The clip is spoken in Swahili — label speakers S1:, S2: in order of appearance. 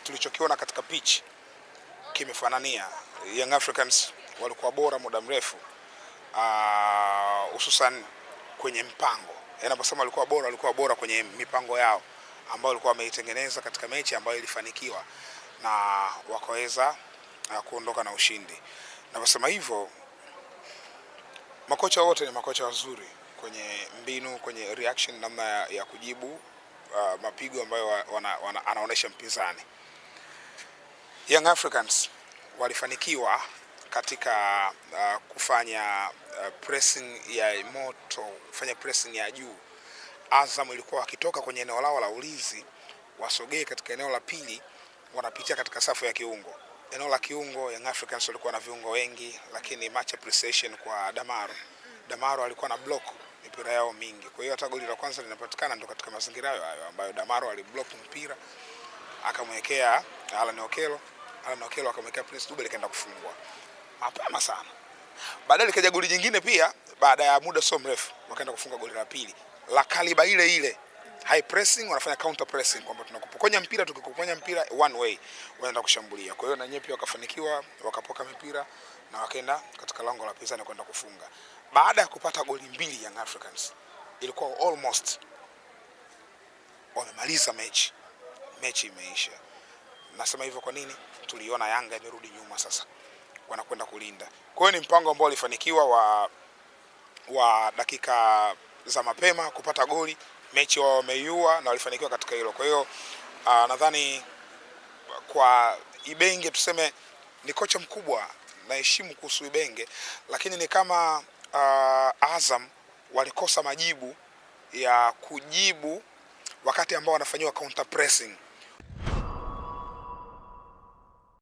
S1: tulichokiona katika pitch kimefanania. Young Africans walikuwa bora muda mrefu, hususan kwenye mpango. Yanaposema walikuwa bora kwenye mipango yao ambayo walikuwa wameitengeneza katika mechi ambayo ilifanikiwa na wakaweza kuondoka na ushindi. Naposema hivyo, makocha wote ni makocha wazuri kwenye mbinu, kwenye reaction, namna ya kujibu mapigo ambayo anaonesha mpinzani. Young Africans walifanikiwa katika kufanya pressing ya moto, kufanya pressing ya juu. Azam ilikuwa wakitoka kwenye eneo lao la ulinzi wasogee katika eneo la pili, wanapitia katika safu ya kiungo. Eneo la kiungo Young Africans walikuwa na viungo wengi, lakini match appreciation kwa Damaro alikuwa na block mipira yao mingi. Kwa hiyo hata goli la kwanza linapatikana ndo katika mazingira hayo ambayo Damaro aliblock mpira akamwekea Alan Okello akamwekea Prince Dube, likaenda kufungwa mapema sana. Baadaye likaja goli jingine pia baada ya muda so mrefu, wakaenda kufunga goli la pili la kaliba ile high pressing, wanafanya counter pressing kwamba tunakupokonya mpira, tukikupokonya mpira one way wanaenda kushambulia. Kwa hiyo na nyepi wakafanikiwa, wakapoka mipira na wakaenda katika lango la pinzani kwenda kufunga. Baada ya kupata goli mbili Young Africans, ilikuwa almost wamemaliza mechi imeisha. Nasema hivyo kwa nini? Tuliona Yanga imerudi nyuma sasa, wanakwenda kulinda. Kwa hiyo ni mpango ambao ulifanikiwa wa dakika za mapema kupata goli, mechi wao wameiua na walifanikiwa katika hilo. Kwa hiyo nadhani kwa Ibenge tuseme ni kocha mkubwa, naheshimu kuhusu Ibenge, lakini ni kama Azam walikosa majibu ya kujibu wakati ambao wanafanywa counter pressing.